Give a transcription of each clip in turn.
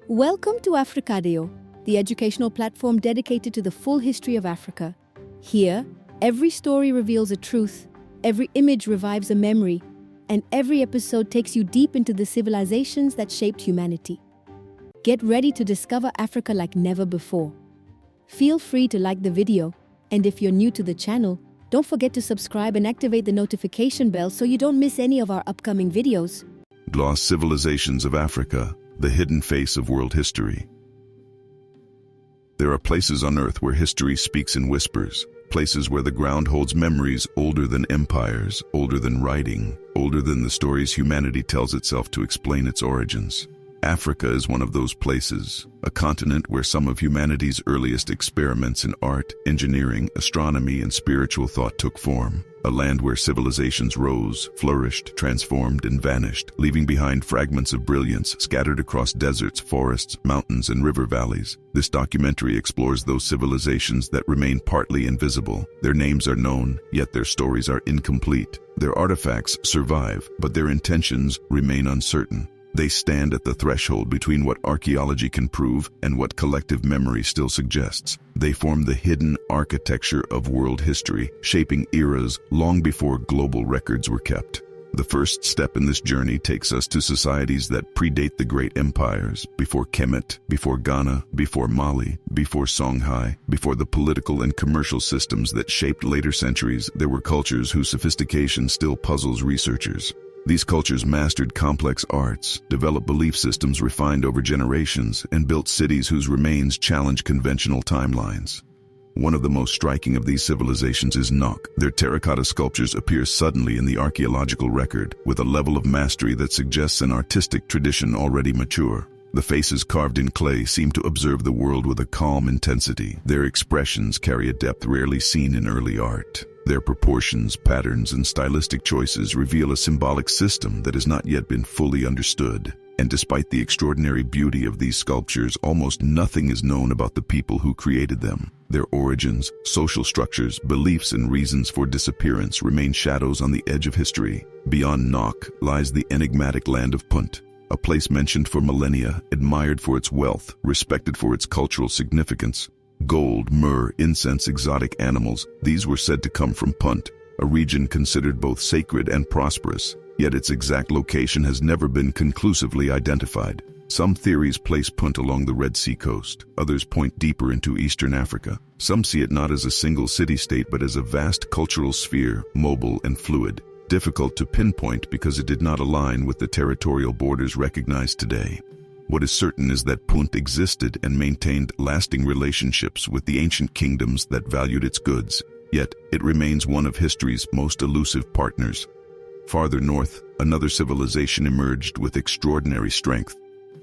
Welcome to Africadeo, the educational platform dedicated to the full history of Africa. Here, every story reveals a truth, every image revives a memory, and every episode takes you deep into the civilizations that shaped humanity. Get ready to discover Africa like never before. Feel free to like the video, and if you're new to the channel, don't forget to subscribe and activate the notification bell so you don't miss any of our upcoming videos. Lost Civilizations of Africa, the hidden face of world history. There are places on Earth where history speaks in whispers, places where the ground holds memories older than empires, older than writing, older than the stories humanity tells itself to explain its origins. Africa is one of those places, a continent where some of humanity's earliest experiments in art, engineering, astronomy, and spiritual thought took form. A land where civilizations rose, flourished, transformed, and vanished, leaving behind fragments of brilliance scattered across deserts, forests, mountains, and river valleys. This documentary explores those civilizations that remain partly invisible. Their names are known, yet their stories are incomplete. Their artifacts survive, but their intentions remain uncertain. They stand at the threshold between what archaeology can prove and what collective memory still suggests. They form the hidden architecture of world history, shaping eras long before global records were kept. The first step in this journey takes us to societies that predate the great empires, before Kemet, before Ghana, before Mali, before Songhai, before the political and commercial systems that shaped later centuries. There were cultures whose sophistication still puzzles researchers. These cultures mastered complex arts, developed belief systems refined over generations, and built cities whose remains challenge conventional timelines. One of the most striking of these civilizations is Nok. Their terracotta sculptures appear suddenly in the archaeological record, with a level of mastery that suggests an artistic tradition already mature. The faces carved in clay seem to observe the world with a calm intensity. Their expressions carry a depth rarely seen in early art. Their proportions, patterns, and stylistic choices reveal a symbolic system that has not yet been fully understood. And despite the extraordinary beauty of these sculptures, almost nothing is known about the people who created them. Their origins, social structures, beliefs, and reasons for disappearance remain shadows on the edge of history. Beyond Nok lies the enigmatic Land of Punt, a place mentioned for millennia, admired for its wealth, respected for its cultural significance. Gold, myrrh, incense, exotic animals, these were said to come from Punt, a region considered both sacred and prosperous, yet its exact location has never been conclusively identified. Some theories place Punt along the Red Sea coast, others point deeper into eastern Africa. Some see it not as a single city-state but as a vast cultural sphere, mobile and fluid, difficult to pinpoint because it did not align with the territorial borders recognized today. What is certain is that Punt existed and maintained lasting relationships with the ancient kingdoms that valued its goods, yet it remains one of history's most elusive partners. Farther north, another civilization emerged with extraordinary strength.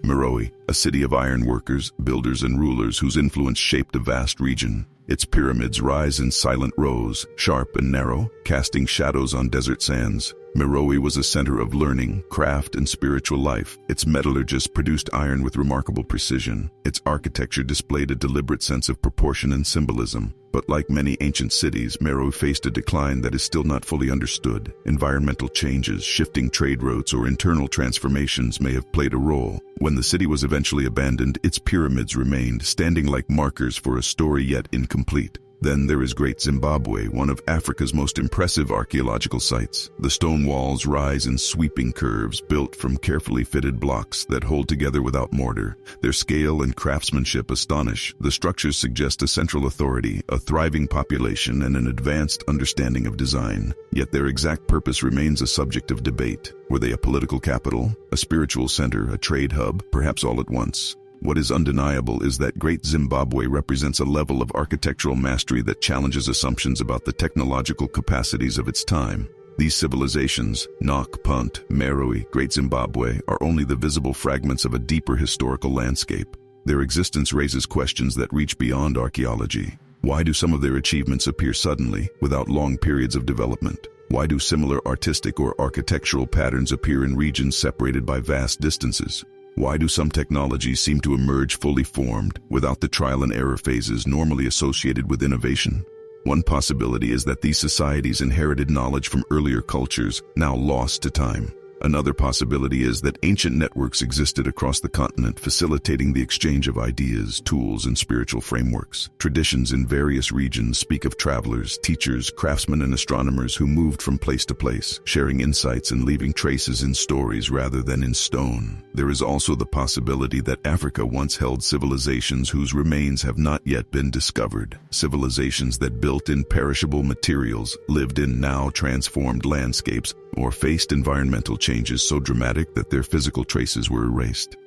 Meroë, a city of iron workers, builders, and rulers whose influence shaped a vast region. Its pyramids rise in silent rows, sharp and narrow, casting shadows on desert sands. Meroë was a center of learning, craft, and spiritual life. Its metallurgists produced iron with remarkable precision. Its architecture displayed a deliberate sense of proportion and symbolism. But like many ancient cities, Meroë faced a decline that is still not fully understood. Environmental changes, shifting trade routes, or internal transformations may have played a role. When the city was eventually abandoned, its pyramids remained, standing like markers for a story yet incomplete. Then there is Great Zimbabwe, one of Africa's most impressive archaeological sites. The stone walls rise in sweeping curves, built from carefully fitted blocks that hold together without mortar. Their scale and craftsmanship astonish. The structures suggest a central authority, a thriving population, and an advanced understanding of design. Yet their exact purpose remains a subject of debate. Were they a political capital, a spiritual center, a trade hub, perhaps all at once? What is undeniable is that Great Zimbabwe represents a level of architectural mastery that challenges assumptions about the technological capacities of its time. These civilizations, Nok, Punt, Meroë, Great Zimbabwe, are only the visible fragments of a deeper historical landscape. Their existence raises questions that reach beyond archaeology. Why do some of their achievements appear suddenly, without long periods of development? Why do similar artistic or architectural patterns appear in regions separated by vast distances? Why do some technologies seem to emerge fully formed, without the trial and error phases normally associated with innovation? One possibility is that these societies inherited knowledge from earlier cultures, now lost to time. Another possibility is that ancient networks existed across the continent, facilitating the exchange of ideas, tools, and spiritual frameworks. Traditions in various regions speak of travelers, teachers, craftsmen, and astronomers who moved from place to place, sharing insights and leaving traces in stories rather than in stone. There is also the possibility that Africa once held civilizations whose remains have not yet been discovered. Civilizations that built in perishable materials, lived in now transformed landscapes, or faced environmental changes so dramatic that their physical traces were erased.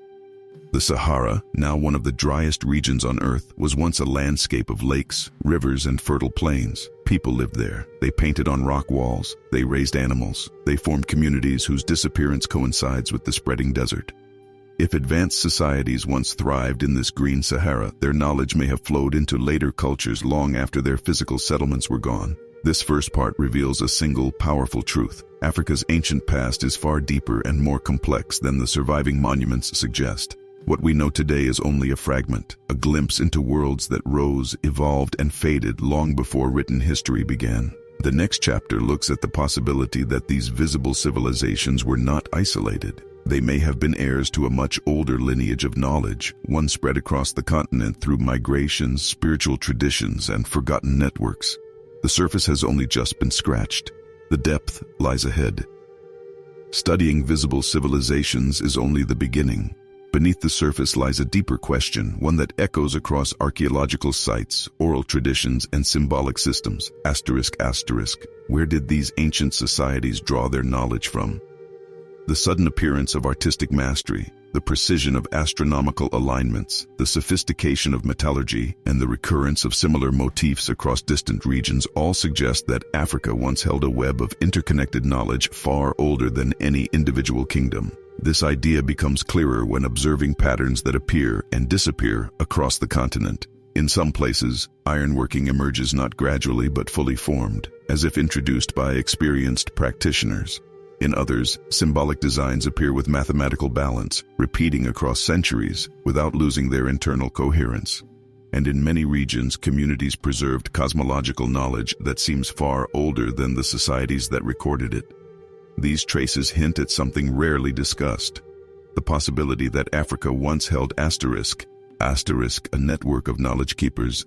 The Sahara, now one of the driest regions on Earth, was once a landscape of lakes, rivers, and fertile plains. People lived there. They painted on rock walls. They raised animals. They formed communities whose disappearance coincides with the spreading desert. If advanced societies once thrived in this green Sahara, their knowledge may have flowed into later cultures long after their physical settlements were gone. This first part reveals a single, powerful truth. Africa's ancient past is far deeper and more complex than the surviving monuments suggest. What we know today is only a fragment, a glimpse into worlds that rose, evolved, and faded long before written history began. The next chapter looks at the possibility that these visible civilizations were not isolated. They may have been heirs to a much older lineage of knowledge, one spread across the continent through migrations, spiritual traditions, and forgotten networks. The surface has only just been scratched. The depth lies ahead. Studying visible civilizations is only the beginning. Beneath the surface lies a deeper question, one that echoes across archaeological sites, oral traditions, and symbolic systems. Where did these ancient societies draw their knowledge from? The sudden appearance of artistic mastery, the precision of astronomical alignments, the sophistication of metallurgy, and the recurrence of similar motifs across distant regions all suggest that Africa once held a web of interconnected knowledge far older than any individual kingdom. This idea becomes clearer when observing patterns that appear and disappear across the continent. In some places, ironworking emerges not gradually but fully formed, as if introduced by experienced practitioners. In others, symbolic designs appear with mathematical balance, repeating across centuries without losing their internal coherence. And in many regions, communities preserved cosmological knowledge that seems far older than the societies that recorded it. These traces hint at something rarely discussed: the possibility that Africa once held a network of knowledge keepers,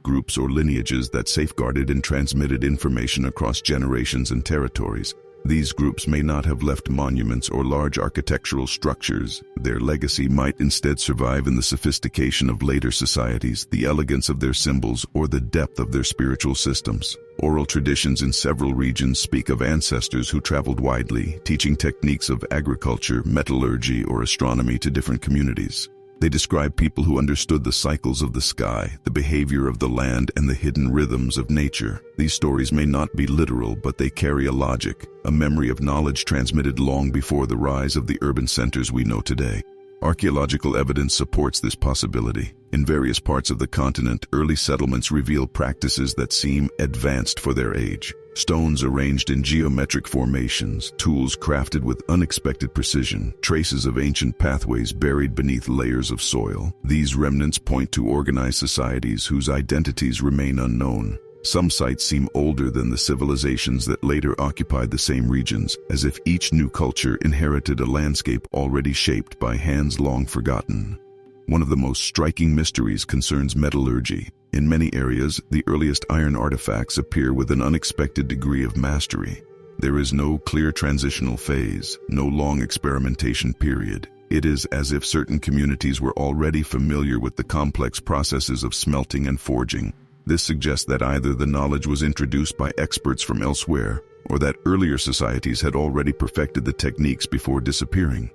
groups or lineages that safeguarded and transmitted information across generations and territories. These groups may not have left monuments or large architectural structures. Their legacy might instead survive in the sophistication of later societies, the elegance of their symbols, or the depth of their spiritual systems. Oral traditions in several regions speak of ancestors who traveled widely, teaching techniques of agriculture, metallurgy, or astronomy to different communities. They describe people who understood the cycles of the sky, the behavior of the land, and the hidden rhythms of nature. These stories may not be literal, but they carry a logic, a memory of knowledge transmitted long before the rise of the urban centers we know today. Archaeological evidence supports this possibility. In various parts of the continent, early settlements reveal practices that seem advanced for their age. Stones arranged in geometric formations, tools crafted with unexpected precision, traces of ancient pathways buried beneath layers of soil. These remnants point to organized societies whose identities remain unknown. Some sites seem older than the civilizations that later occupied the same regions, as if each new culture inherited a landscape already shaped by hands long forgotten. One of the most striking mysteries concerns metallurgy. In many areas, the earliest iron artifacts appear with an unexpected degree of mastery. There is no clear transitional phase, no long experimentation period. It is as if certain communities were already familiar with the complex processes of smelting and forging. This suggests that either the knowledge was introduced by experts from elsewhere, or that earlier societies had already perfected the techniques before disappearing.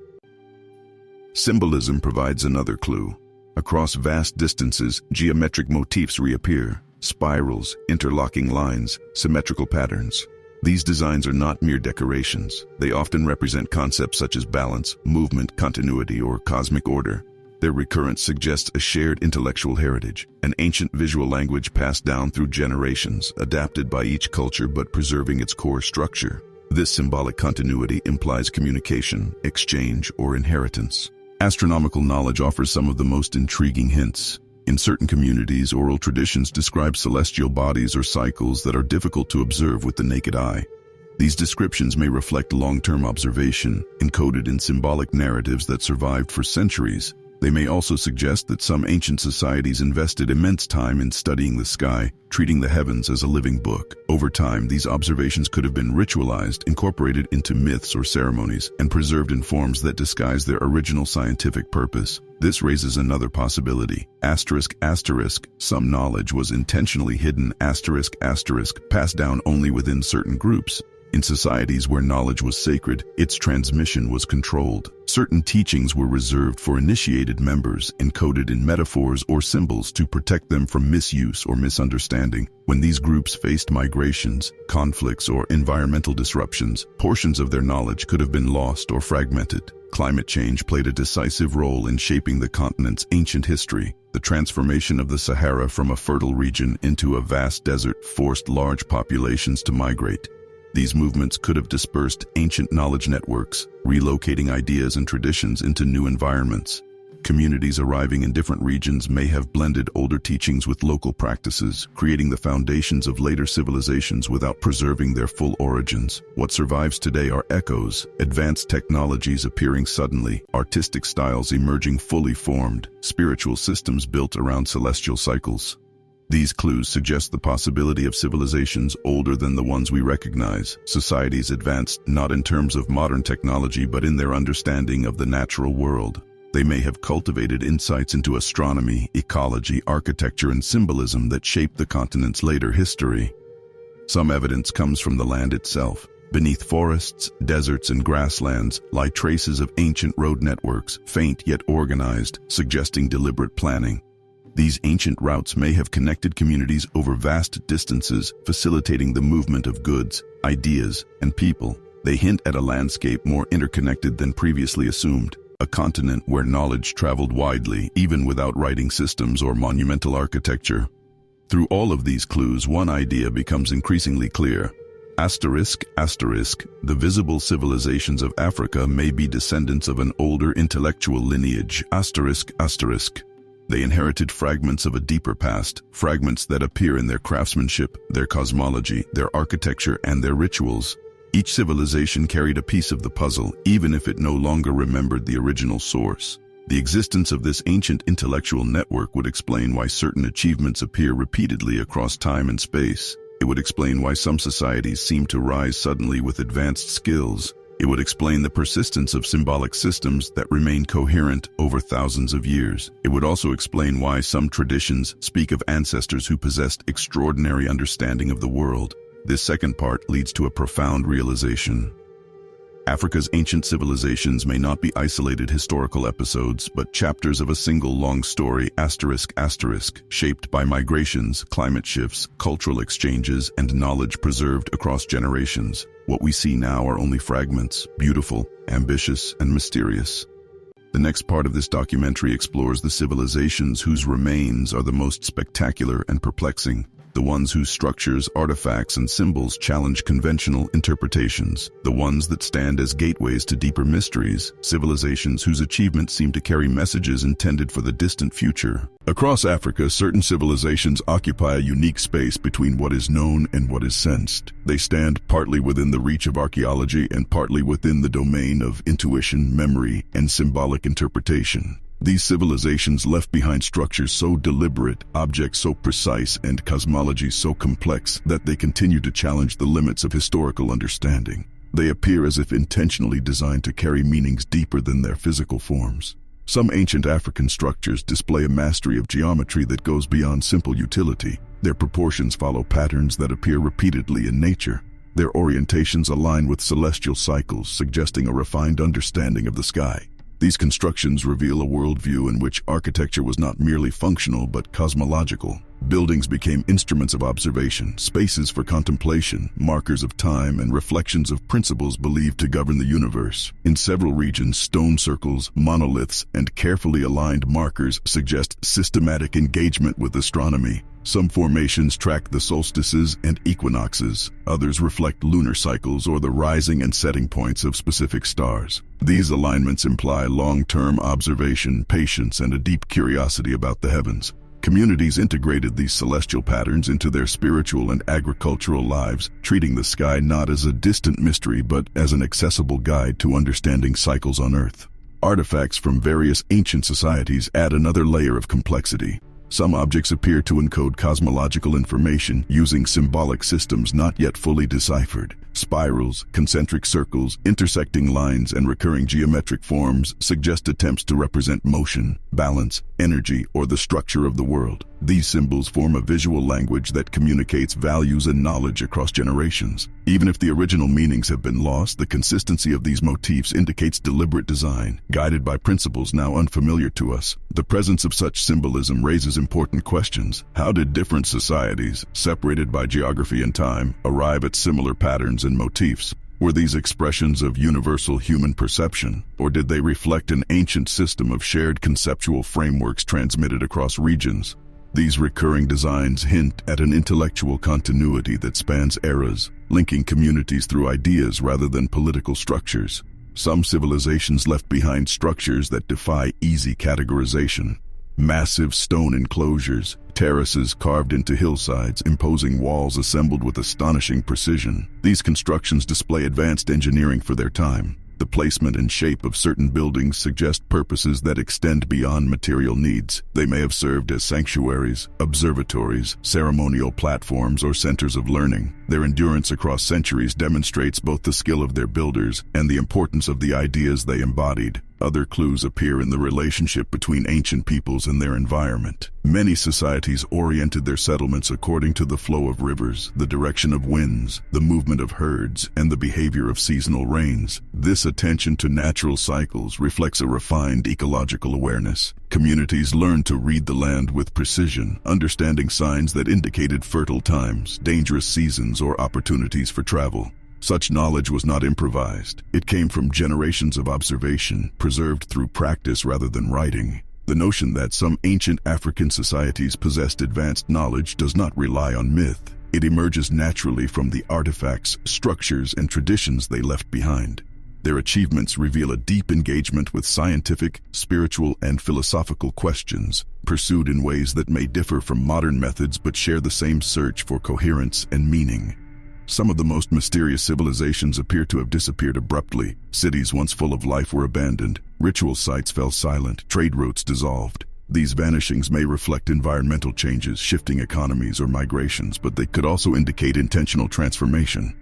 Symbolism provides another clue. Across vast distances, geometric motifs reappear: spirals, interlocking lines, symmetrical patterns. These designs are not mere decorations. They often represent concepts such as balance, movement, continuity, or cosmic order. Their recurrence suggests a shared intellectual heritage, an ancient visual language passed down through generations, adapted by each culture but preserving its core structure. This symbolic continuity implies communication, exchange, or inheritance. Astronomical knowledge offers some of the most intriguing hints. In certain communities, oral traditions describe celestial bodies or cycles that are difficult to observe with the naked eye. These descriptions may reflect long-term observation, encoded in symbolic narratives that survived for centuries. They may also suggest that some ancient societies invested immense time in studying the sky, treating the heavens as a living book. Over time, these observations could have been ritualized, incorporated into myths or ceremonies, and preserved in forms that disguise their original scientific purpose. This raises another possibility. Some knowledge was intentionally hidden, passed down only within certain groups. In societies where knowledge was sacred, its transmission was controlled. Certain teachings were reserved for initiated members, encoded in metaphors or symbols to protect them from misuse or misunderstanding. When these groups faced migrations, conflicts, or environmental disruptions, portions of their knowledge could have been lost or fragmented. Climate change played a decisive role in shaping the continent's ancient history. The transformation of the Sahara from a fertile region into a vast desert forced large populations to migrate. These movements could have dispersed ancient knowledge networks, relocating ideas and traditions into new environments. Communities arriving in different regions may have blended older teachings with local practices, creating the foundations of later civilizations without preserving their full origins. What survives today are echoes, advanced technologies appearing suddenly, artistic styles emerging fully formed, spiritual systems built around celestial cycles. These clues suggest the possibility of civilizations older than the ones we recognize. Societies advanced not in terms of modern technology but in their understanding of the natural world. They may have cultivated insights into astronomy, ecology, architecture, and symbolism that shaped the continent's later history. Some evidence comes from the land itself. Beneath forests, deserts, and grasslands lie traces of ancient road networks, faint yet organized, suggesting deliberate planning. These ancient routes may have connected communities over vast distances, facilitating the movement of goods, ideas, and people. They hint at a landscape more interconnected than previously assumed, a continent where knowledge traveled widely, even without writing systems or monumental architecture. Through all of these clues, one idea becomes increasingly clear. The visible civilizations of Africa may be descendants of an older intellectual lineage. They inherited fragments of a deeper past, fragments that appear in their craftsmanship, their cosmology, their architecture, and their rituals. Each civilization carried a piece of the puzzle, even if it no longer remembered the original source. The existence of this ancient intellectual network would explain why certain achievements appear repeatedly across time and space. It would explain why some societies seem to rise suddenly with advanced skills. It would explain the persistence of symbolic systems that remain coherent over thousands of years. It would also explain why some traditions speak of ancestors who possessed extraordinary understanding of the world. This second part leads to a profound realization. Africa's ancient civilizations may not be isolated historical episodes, but chapters of a single long story, shaped by migrations, climate shifts, cultural exchanges, and knowledge preserved across generations. What we see now are only fragments, beautiful, ambitious, and mysterious. The next part of this documentary explores the civilizations whose remains are the most spectacular and perplexing. The ones whose structures, artifacts, and symbols challenge conventional interpretations. The ones that stand as gateways to deeper mysteries. Civilizations whose achievements seem to carry messages intended for the distant future. Across Africa, certain civilizations occupy a unique space between what is known and what is sensed. They stand partly within the reach of archaeology and partly within the domain of intuition, memory, and symbolic interpretation. These civilizations left behind structures so deliberate, objects so precise, and cosmology so complex that they continue to challenge the limits of historical understanding. They appear as if intentionally designed to carry meanings deeper than their physical forms. Some ancient African structures display a mastery of geometry that goes beyond simple utility. Their proportions follow patterns that appear repeatedly in nature. Their orientations align with celestial cycles, suggesting a refined understanding of the sky. These constructions reveal a worldview in which architecture was not merely functional but cosmological. Buildings became instruments of observation, spaces for contemplation, markers of time, and reflections of principles believed to govern the universe. In several regions, stone circles, monoliths, and carefully aligned markers suggest systematic engagement with astronomy. Some formations track the solstices and equinoxes. Others reflect lunar cycles or the rising and setting points of specific stars. These alignments imply long-term observation, patience, and a deep curiosity about the heavens. Communities integrated these celestial patterns into their spiritual and agricultural lives, treating the sky not as a distant mystery but as an accessible guide to understanding cycles on Earth. Artifacts from various ancient societies add another layer of complexity. Some objects appear to encode cosmological information using symbolic systems not yet fully deciphered. Spirals, concentric circles, intersecting lines, and recurring geometric forms suggest attempts to represent motion, balance, energy, or the structure of the world. These symbols form a visual language that communicates values and knowledge across generations. Even if the original meanings have been lost, the consistency of these motifs indicates deliberate design, guided by principles now unfamiliar to us. The presence of such symbolism raises important questions. How did different societies, separated by geography and time, arrive at similar patterns and motifs? Were these expressions of universal human perception, or did they reflect an ancient system of shared conceptual frameworks transmitted across regions? These recurring designs hint at an intellectual continuity that spans eras, linking communities through ideas rather than political structures. Some civilizations left behind structures that defy easy categorization. Massive stone enclosures, terraces carved into hillsides, imposing walls assembled with astonishing precision. These constructions display advanced engineering for their time. The placement and shape of certain buildings suggest purposes that extend beyond material needs. They may have served as sanctuaries, observatories, ceremonial platforms, or centers of learning. Their endurance across centuries demonstrates both the skill of their builders and the importance of the ideas they embodied. Other clues appear in the relationship between ancient peoples and their environment. Many societies oriented their settlements according to the flow of rivers, the direction of winds, the movement of herds, and the behavior of seasonal rains. This attention to natural cycles reflects a refined ecological awareness. Communities learned to read the land with precision, understanding signs that indicated fertile times, dangerous seasons, or opportunities for travel. Such knowledge was not improvised. It came from generations of observation, preserved through practice rather than writing. The notion that some ancient African societies possessed advanced knowledge does not rely on myth. It emerges naturally from the artifacts, structures, and traditions they left behind. Their achievements reveal a deep engagement with scientific, spiritual, and philosophical questions, pursued in ways that may differ from modern methods but share the same search for coherence and meaning. Some of the most mysterious civilizations appear to have disappeared abruptly. Cities once full of life were abandoned. Ritual sites fell silent. Trade routes dissolved. These vanishings may reflect environmental changes, shifting economies, or migrations, but they could also indicate intentional transformation.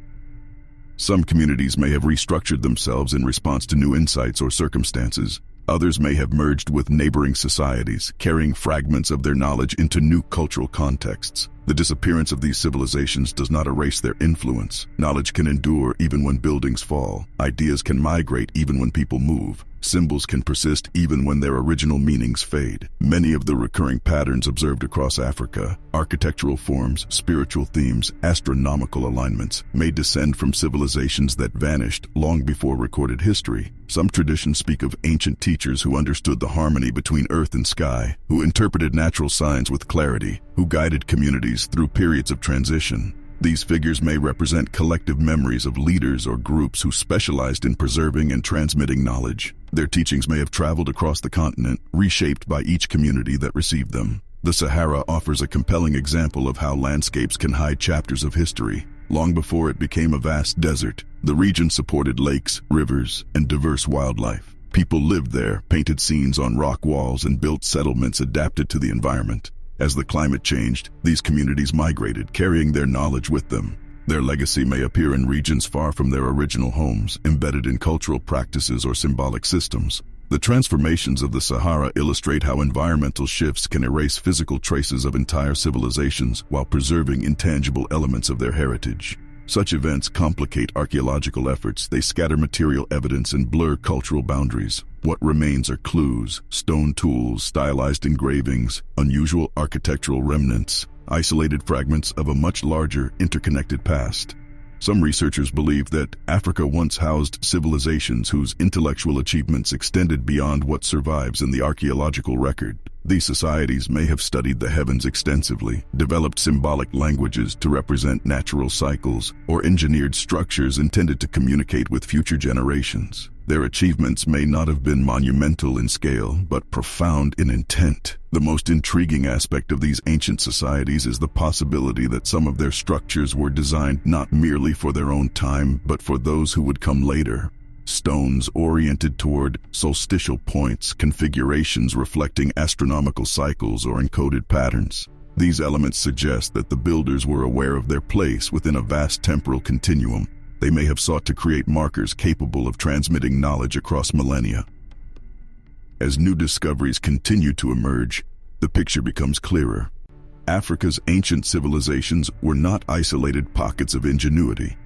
Some communities may have restructured themselves in response to new insights or circumstances. Others may have merged with neighboring societies, carrying fragments of their knowledge into new cultural contexts. The disappearance of these civilizations does not erase their influence. Knowledge can endure even when buildings fall. Ideas can migrate even when people move. Symbols can persist even when their original meanings fade. Many of the recurring patterns observed across Africa, architectural forms, spiritual themes, astronomical alignments, may descend from civilizations that vanished long before recorded history. Some traditions speak of ancient teachers who understood the harmony between earth and sky, who interpreted natural signs with clarity, who guided communities through periods of transition. These figures may represent collective memories of leaders or groups who specialized in preserving and transmitting knowledge. Their teachings may have traveled across the continent, reshaped by each community that received them. The Sahara offers a compelling example of how landscapes can hide chapters of history. Long before it became a vast desert, the region supported lakes, rivers, and diverse wildlife. People lived there, painted scenes on rock walls, and built settlements adapted to the environment. As the climate changed, these communities migrated, carrying their knowledge with them. Their legacy may appear in regions far from their original homes, embedded in cultural practices or symbolic systems. The transformations of the Sahara illustrate how environmental shifts can erase physical traces of entire civilizations while preserving intangible elements of their heritage. Such events complicate archaeological efforts. They scatter material evidence and blur cultural boundaries. What remains are clues, stone tools, stylized engravings, unusual architectural remnants, isolated fragments of a much larger, interconnected past. Some researchers believe that Africa once housed civilizations whose intellectual achievements extended beyond what survives in the archaeological record. These societies may have studied the heavens extensively, developed symbolic languages to represent natural cycles, or engineered structures intended to communicate with future generations. Their achievements may not have been monumental in scale, but profound in intent. The most intriguing aspect of these ancient societies is the possibility that some of their structures were designed not merely for their own time, but for those who would come later. Stones oriented toward solstitial points, configurations reflecting astronomical cycles or encoded patterns. These elements suggest that the builders were aware of their place within a vast temporal continuum. They may have sought to create markers capable of transmitting knowledge across millennia. As new discoveries continue to emerge, the picture becomes clearer. Africa's ancient civilizations were not isolated pockets of ingenuity.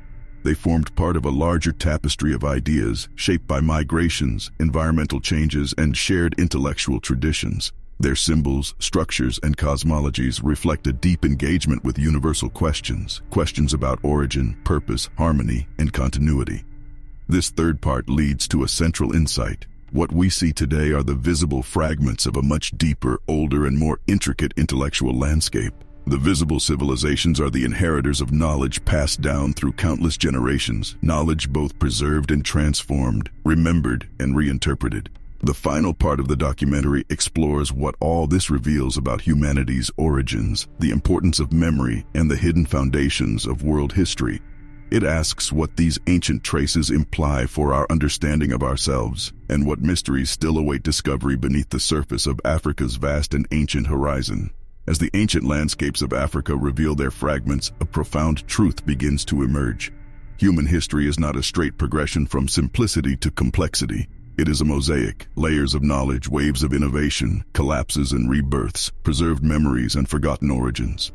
They formed part of a larger tapestry of ideas shaped by migrations, environmental changes, and shared intellectual traditions. Their symbols, structures, and cosmologies reflect a deep engagement with universal questions about origin, purpose, harmony, and continuity. This third part leads to a central insight. What we see today are the visible fragments of a much deeper, older, and more intricate intellectual landscape. The visible civilizations are the inheritors of knowledge passed down through countless generations, knowledge both preserved and transformed, remembered and reinterpreted. The final part of the documentary explores what all this reveals about humanity's origins, the importance of memory, and the hidden foundations of world history. It asks what these ancient traces imply for our understanding of ourselves, and what mysteries still await discovery beneath the surface of Africa's vast and ancient horizon. As the ancient landscapes of Africa reveal their fragments, a profound truth begins to emerge. Human history is not a straight progression from simplicity to complexity. It is a mosaic, layers of knowledge, waves of innovation, collapses and rebirths, preserved memories and forgotten origins.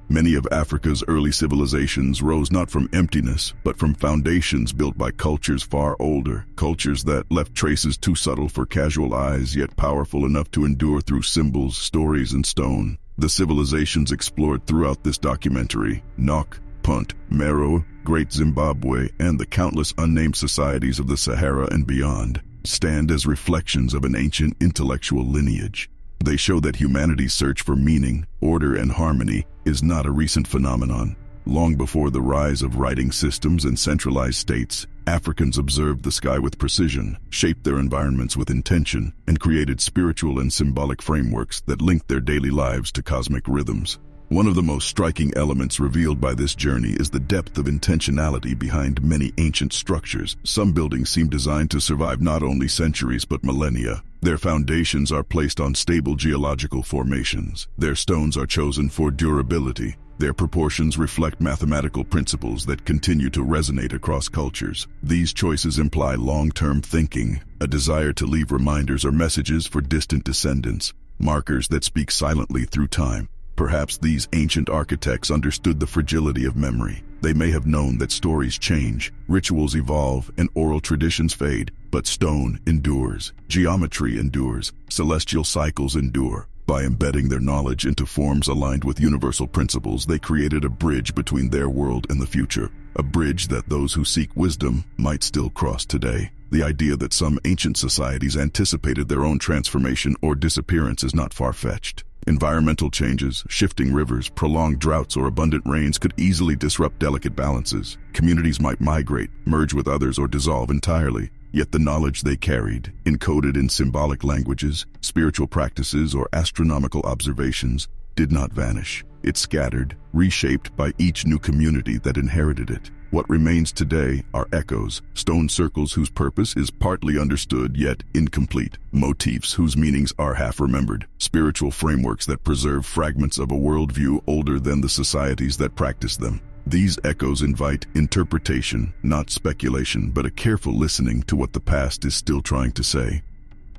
Many of Africa's early civilizations rose not from emptiness, but from foundations built by cultures far older, cultures that left traces too subtle for casual eyes, yet powerful enough to endure through symbols, stories, and stone. The civilizations explored throughout this documentary, Land of Punt, Meroë, Great Zimbabwe, and the countless unnamed societies of the Sahara and beyond, stand as reflections of an ancient intellectual lineage. They show that humanity's search for meaning, order, and harmony is not a recent phenomenon. Long before the rise of writing systems and centralized states, Africans observed the sky with precision, shaped their environments with intention, and created spiritual and symbolic frameworks that linked their daily lives to cosmic rhythms. One of the most striking elements revealed by this journey is the depth of intentionality behind many ancient structures. Some buildings seem designed to survive not only centuries but millennia. Their foundations are placed on stable geological formations. Their stones are chosen for durability. Their proportions reflect mathematical principles that continue to resonate across cultures. These choices imply long-term thinking, a desire to leave reminders or messages for distant descendants, markers that speak silently through time. Perhaps these ancient architects understood the fragility of memory. They may have known that stories change, rituals evolve, and oral traditions fade, but stone endures, geometry endures, celestial cycles endure. By embedding their knowledge into forms aligned with universal principles, they created a bridge between their world and the future, a bridge that those who seek wisdom might still cross today. The idea that some ancient societies anticipated their own transformation or disappearance is not far-fetched. Environmental changes, shifting rivers, prolonged droughts, or abundant rains could easily disrupt delicate balances. Communities might migrate, merge with others, or dissolve entirely. Yet the knowledge they carried, encoded in symbolic languages, spiritual practices, or astronomical observations, did not vanish. It scattered, reshaped by each new community that inherited it. What remains today are echoes, stone circles whose purpose is partly understood yet incomplete, motifs whose meanings are half-remembered, spiritual frameworks that preserve fragments of a worldview older than the societies that practice them. These echoes invite interpretation, not speculation, but a careful listening to what the past is still trying to say.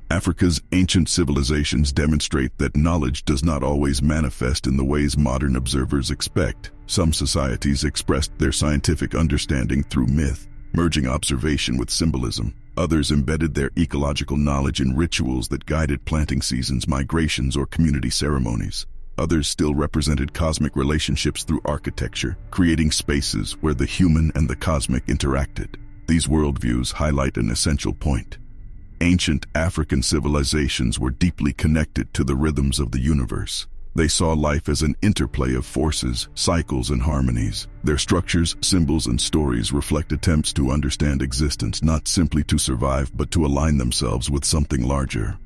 Africa's ancient civilizations demonstrate that knowledge does not always manifest in the ways modern observers expect. Some societies expressed their scientific understanding through myth, merging observation with symbolism. Others embedded their ecological knowledge in rituals that guided planting seasons, migrations, or community ceremonies. Others still represented cosmic relationships through architecture, creating spaces where the human and the cosmic interacted. These worldviews highlight an essential point. Ancient African civilizations were deeply connected to the rhythms of the universe. They saw life as an interplay of forces, cycles, and harmonies. Their structures, symbols, and stories reflect attempts to understand existence, not simply to survive, but to align themselves with something larger.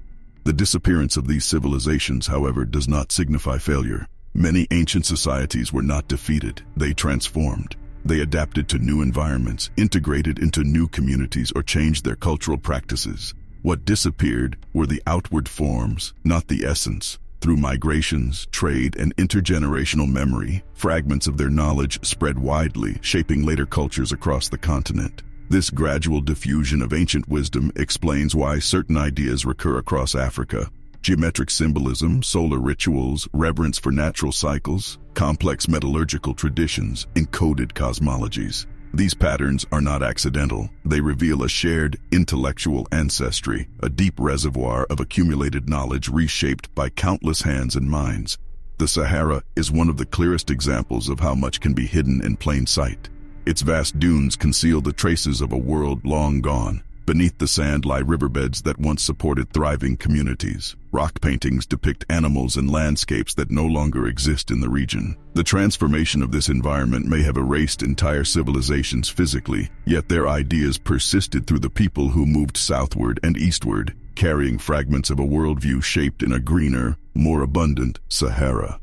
The disappearance of these civilizations, however, does not signify failure. Many ancient societies were not defeated, they transformed. They adapted to new environments, integrated into new communities, or changed their cultural practices. What disappeared were the outward forms, not the essence. Through migrations, trade, and intergenerational memory, fragments of their knowledge spread widely, shaping later cultures across the continent. This gradual diffusion of ancient wisdom explains why certain ideas recur across Africa. Geometric symbolism, solar rituals, reverence for natural cycles, complex metallurgical traditions, encoded cosmologies. These patterns are not accidental. They reveal a shared intellectual ancestry, a deep reservoir of accumulated knowledge reshaped by countless hands and minds. The Sahara is one of the clearest examples of how much can be hidden in plain sight. Its vast dunes conceal the traces of a world long gone. Beneath the sand lie riverbeds that once supported thriving communities. Rock paintings depict animals and landscapes that no longer exist in the region. The transformation of this environment may have erased entire civilizations physically, yet their ideas persisted through the people who moved southward and eastward, carrying fragments of a worldview shaped in a greener, more abundant Sahara.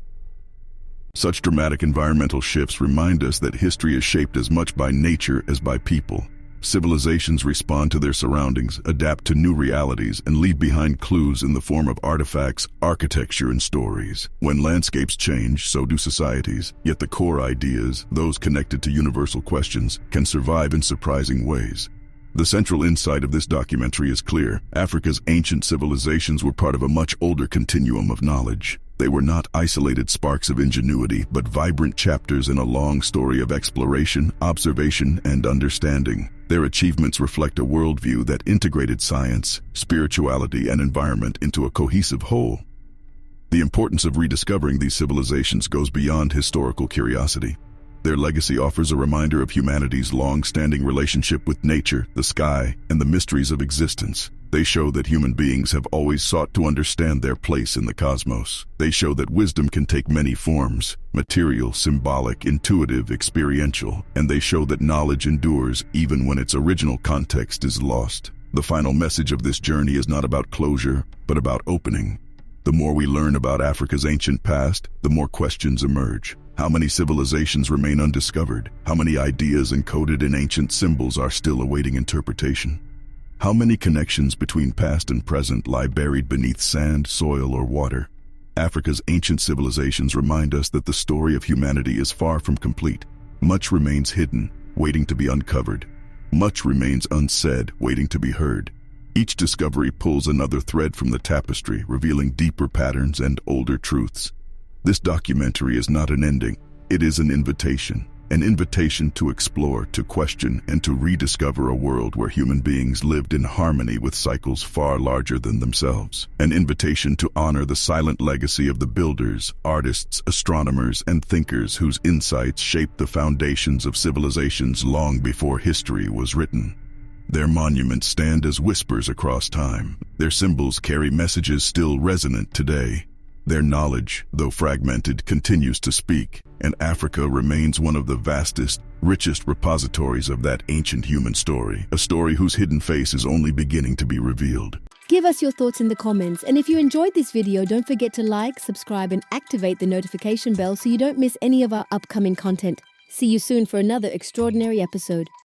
Such dramatic environmental shifts remind us that history is shaped as much by nature as by people. Civilizations respond to their surroundings, adapt to new realities, and leave behind clues in the form of artifacts, architecture, and stories. When landscapes change, so do societies, yet the core ideas, those connected to universal questions, can survive in surprising ways. The central insight of this documentary is clear. Africa's ancient civilizations were part of a much older continuum of knowledge. They were not isolated sparks of ingenuity, but vibrant chapters in a long story of exploration, observation, and understanding. Their achievements reflect a worldview that integrated science, spirituality, and environment into a cohesive whole. The importance of rediscovering these civilizations goes beyond historical curiosity. Their legacy offers a reminder of humanity's long-standing relationship with nature, the sky, and the mysteries of existence. They show that human beings have always sought to understand their place in the cosmos. They show that wisdom can take many forms: material, symbolic, intuitive, experiential. And they show that knowledge endures even when its original context is lost. The final message of this journey is not about closure, but about opening. The more we learn about Africa's ancient past, the more questions emerge. How many civilizations remain undiscovered? How many ideas encoded in ancient symbols are still awaiting interpretation? How many connections between past and present lie buried beneath sand, soil, or water? Africa's ancient civilizations remind us that the story of humanity is far from complete. Much remains hidden, waiting to be uncovered. Much remains unsaid, waiting to be heard. Each discovery pulls another thread from the tapestry, revealing deeper patterns and older truths. This documentary is not an ending. It is an invitation to explore, to question, and to rediscover a world where human beings lived in harmony with cycles far larger than themselves. An invitation to honor the silent legacy of the builders, artists, astronomers, and thinkers whose insights shaped the foundations of civilizations long before history was written. Their monuments stand as whispers across time. Their symbols carry messages still resonant today. Their knowledge, though fragmented, continues to speak, and Africa remains one of the vastest, richest repositories of that ancient human story, a story whose hidden face is only beginning to be revealed. Give us your thoughts in the comments, and if you enjoyed this video, don't forget to like, subscribe, and activate the notification bell so you don't miss any of our upcoming content. See you soon for another extraordinary episode.